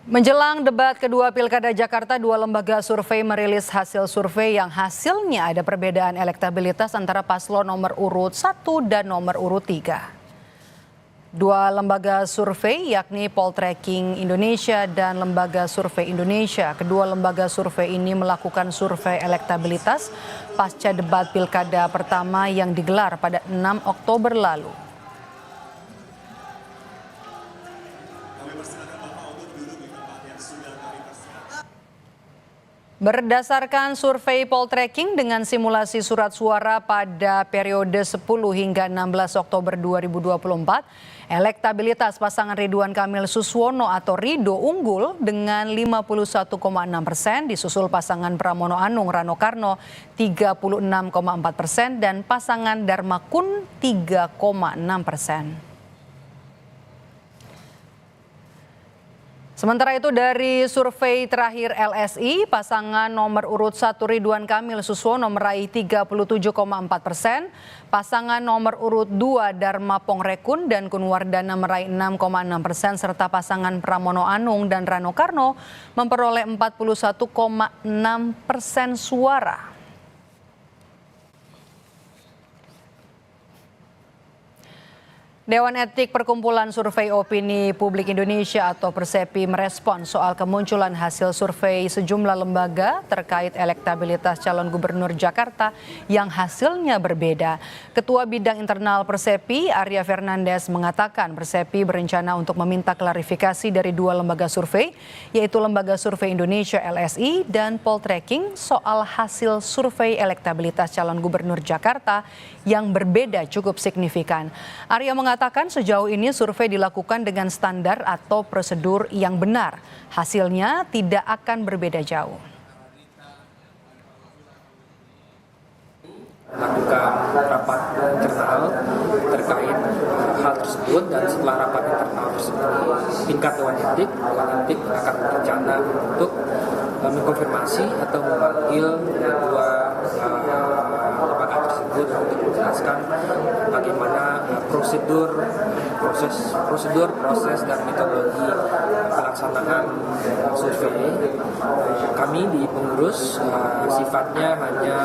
Menjelang debat kedua Pilkada Jakarta, dua lembaga survei merilis hasil survei yang hasilnya ada perbedaan elektabilitas antara paslon nomor urut 1 dan nomor urut 3. Dua lembaga survei yakni Poltreking Indonesia dan Lembaga Survei Indonesia. Kedua lembaga survei ini melakukan survei elektabilitas pasca debat Pilkada pertama yang digelar pada 6 Oktober lalu. Berdasarkan survei Poltreking dengan simulasi surat suara pada periode 10 hingga 16 Oktober 2024, elektabilitas pasangan Ridwan Kamil Suswono atau Rido unggul dengan 51,6%, disusul pasangan Pramono Anung Rano Karno 36,4% dan pasangan Dharma Kun 3,6%. Sementara itu dari survei terakhir LSI, pasangan nomor urut 1 Ridwan Kamil Suswono meraih 37,4%, pasangan nomor urut 2 Dharma Pongrekun dan Kunwardana meraih 6,6%, serta pasangan Pramono Anung dan Rano Karno memperoleh 41,6% suara. Dewan Etik Perkumpulan Survei Opini Publik Indonesia atau Persepi merespon soal kemunculan hasil survei sejumlah lembaga terkait elektabilitas calon gubernur Jakarta yang hasilnya berbeda. Ketua Bidang Internal Persepi, Arya Fernandes, mengatakan Persepi berencana untuk meminta klarifikasi dari dua lembaga survei, yaitu Lembaga Survei Indonesia LSI dan Poltreking soal hasil survei elektabilitas calon gubernur Jakarta yang berbeda cukup signifikan. Arya mengatakan sejauh ini survei dilakukan dengan standar atau prosedur yang benar. Hasilnya tidak akan berbeda jauh. Lakukan rapat internal terkait hal tersebut, dan setelah rapat internal tersebut tingkat Dewan Etik akan berencana untuk mengkonfirmasi atau memanggil dua lembaga tersebut untuk menjelaskan bagaimana proses dan metodologi pelaksanaan survei. Kami di pengurus sifatnya hanya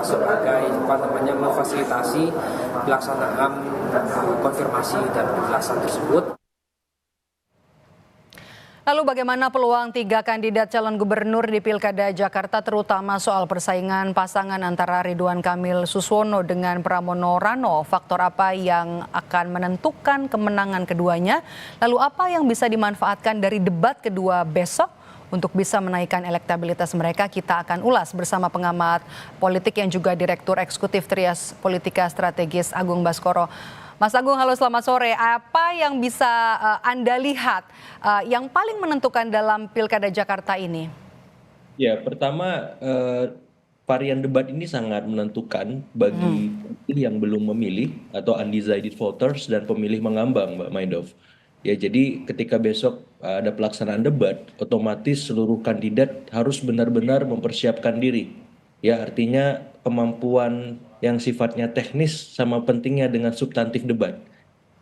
sebagai memfasilitasi pelaksanaan konfirmasi dan penjelasan tersebut. Lalu bagaimana peluang tiga kandidat calon gubernur di Pilkada Jakarta, terutama soal persaingan pasangan antara Ridwan Kamil Suswono dengan Pramono Rano? Faktor apa yang akan menentukan kemenangan keduanya? Lalu apa yang bisa dimanfaatkan dari debat kedua besok untuk bisa menaikkan elektabilitas mereka? Kita akan ulas bersama pengamat politik yang juga Direktur Eksekutif Trias Politika Strategis Agung Baskoro. Mas Agung, halo, selamat sore. Apa yang bisa Anda lihat yang paling menentukan dalam Pilkada Jakarta ini? Ya, pertama varian debat ini sangat menentukan bagi pemilih yang belum memilih atau undecided voters dan pemilih mengambang, Mbak Maidov. Ya, jadi ketika besok ada pelaksanaan debat, otomatis seluruh kandidat harus benar-benar mempersiapkan diri. Ya, artinya kemampuan yang sifatnya teknis sama pentingnya dengan substantif debat.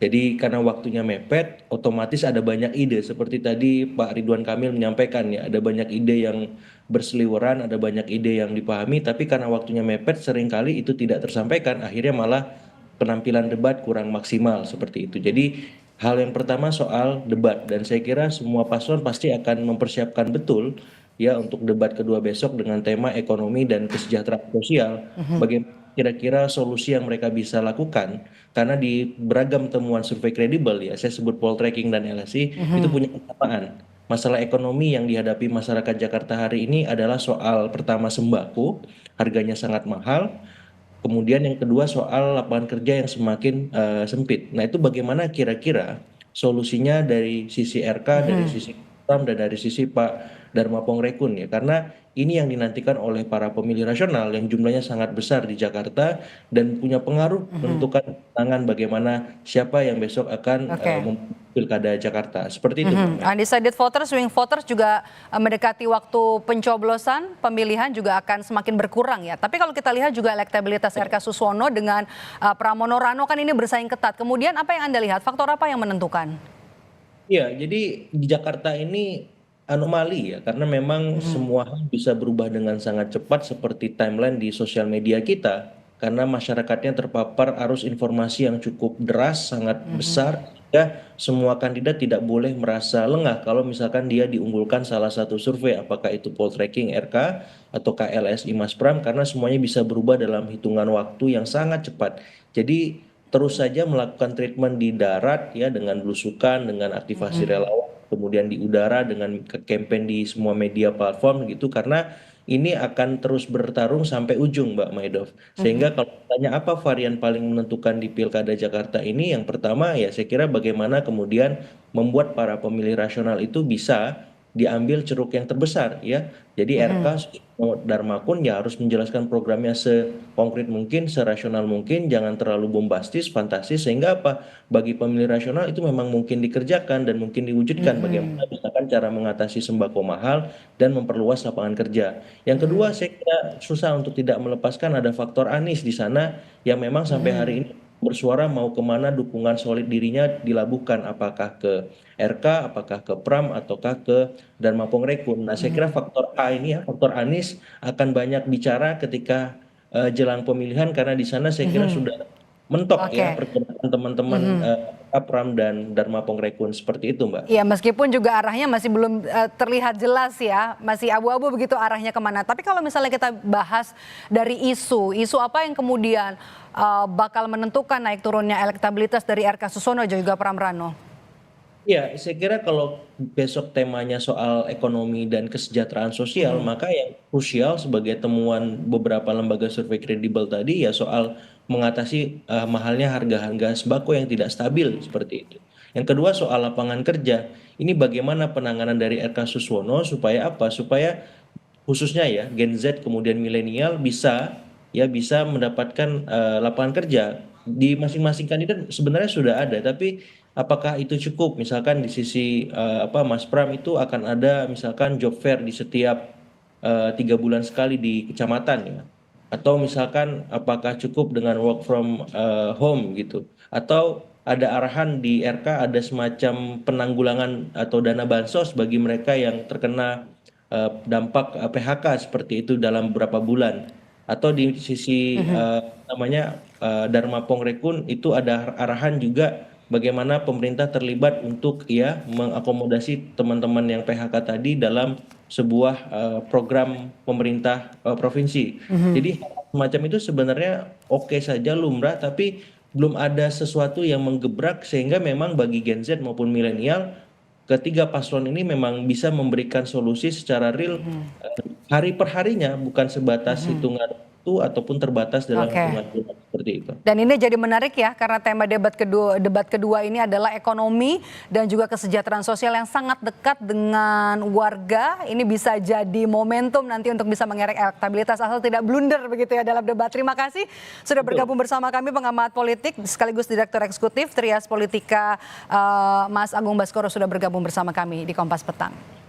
Jadi karena waktunya mepet, otomatis ada banyak ide. Seperti tadi Pak Ridwan Kamil menyampaikan, ya, ada banyak ide yang berseliweran, ada banyak ide yang dipahami, tapi karena waktunya mepet seringkali itu tidak tersampaikan, akhirnya malah penampilan debat kurang maksimal seperti itu. Jadi hal yang pertama soal debat, dan saya kira semua paslon pasti akan mempersiapkan betul ya untuk debat kedua besok dengan tema ekonomi dan kesejahteraan sosial. Bagaimana kira-kira solusi yang mereka bisa lakukan, karena di beragam temuan survei kredibel, ya saya sebut Poltreking dan LSI, itu punya kesamaan. Masalah ekonomi yang dihadapi masyarakat Jakarta hari ini adalah soal pertama sembako, harganya sangat mahal. Kemudian yang kedua soal lapangan kerja yang semakin sempit. Nah, itu bagaimana kira-kira solusinya dari sisi RK, dari sisi Trump, dan dari sisi Pak Dharma Pongrekun, ya. Karena ini yang dinantikan oleh para pemilih rasional yang jumlahnya sangat besar di Jakarta dan punya pengaruh menentukan tangan bagaimana siapa yang besok akan Pilkada Jakarta. Seperti itu. Undecided voters, swing voters juga mendekati waktu pencoblosan, pemilihan juga akan semakin berkurang, ya. Tapi kalau kita lihat juga elektabilitas RK Suswono dengan Pramono Rano kan ini bersaing ketat. Kemudian apa yang Anda lihat? Faktor apa yang menentukan? Iya, jadi di Jakarta ini anomali ya, karena memang semua hal bisa berubah dengan sangat cepat seperti timeline di sosial media kita, karena masyarakatnya terpapar arus informasi yang cukup deras, sangat besar, sehingga semua kandidat tidak boleh merasa lengah kalau misalkan dia diunggulkan salah satu survei, apakah itu Poltreking RK atau KLSI Mas Pram, karena semuanya bisa berubah dalam hitungan waktu yang sangat cepat. Jadi terus saja melakukan treatment di darat ya dengan belusukan, dengan aktivasi relawan, kemudian di udara dengan campaign di semua media platform gitu karena ini akan terus bertarung sampai ujung Mbak Maidov. Sehingga kalau tanya apa varian paling menentukan di Pilkada Jakarta ini, yang pertama ya saya kira bagaimana kemudian membuat para pemilih rasional itu bisa diambil ceruk yang terbesar ya. Jadi RK Darmakun ya harus menjelaskan programnya sekonkret mungkin, serasional mungkin, jangan terlalu bombastis, fantastis sehingga apa? Bagi pemilih rasional itu memang mungkin dikerjakan dan mungkin diwujudkan bagaimana misalkan cara mengatasi sembako mahal dan memperluas lapangan kerja. Yang kedua saya kira susah untuk tidak melepaskan ada faktor Anies di sana yang memang sampai hari ini bersuara mau kemana dukungan solid dirinya dilabuhkan apakah ke RK, apakah ke Pram ataukah ke Dharma Pongrekun. Nah, saya kira faktor A ini ya, faktor Anies akan banyak bicara ketika jelang pemilihan karena di sana saya kira sudah mentok ya Oke. pergerakan teman-teman Pram dan Dharma Pongrekun seperti itu, Mbak. Iya, meskipun juga arahnya masih belum terlihat jelas ya, masih abu-abu begitu arahnya kemana. Tapi kalau misalnya kita bahas dari isu apa yang kemudian bakal menentukan naik turunnya elektabilitas dari RK Susono dan juga Pram Rano? Ya, saya kira kalau besok temanya soal ekonomi dan kesejahteraan sosial, maka yang krusial sebagai temuan beberapa lembaga survei kredibel tadi ya soal mengatasi mahalnya harga-harga sembako yang tidak stabil seperti itu. Yang kedua soal lapangan kerja. Ini bagaimana penanganan dari RK Suswono supaya apa? Supaya khususnya ya Gen Z kemudian milenial bisa mendapatkan lapangan kerja di masing-masing kandidat sebenarnya sudah ada tapi apakah itu cukup misalkan di sisi apa Mas Pram itu akan ada misalkan job fair di setiap 3 bulan sekali di kecamatan ya atau misalkan apakah cukup dengan work from home gitu atau ada arahan di RK ada semacam penanggulangan atau dana bansos bagi mereka yang terkena dampak PHK seperti itu dalam beberapa bulan atau di sisi namanya Dharma Pongrekun itu ada arahan juga bagaimana pemerintah terlibat untuk ya mengakomodasi teman-teman yang PHK tadi dalam sebuah program pemerintah provinsi. Jadi semacam itu sebenarnya oke saja lumrah tapi belum ada sesuatu yang menggebrak sehingga memang bagi Gen Z maupun milenial ketiga paslon ini memang bisa memberikan solusi secara real hari per harinya bukan sebatas hitungan waktu ataupun terbatas dalam Oke. hitungan bulan seperti itu. Dan ini jadi menarik ya karena tema debat kedua ini adalah ekonomi dan juga kesejahteraan sosial yang sangat dekat dengan warga. Ini bisa jadi momentum nanti untuk bisa mengerek elektabilitas asal tidak blunder begitu ya dalam debat. Terima kasih sudah bergabung bersama kami pengamat politik sekaligus Direktur Eksekutif Trias Politika Mas Agung Baskoro sudah bergabung bersama kami di Kompas Petang.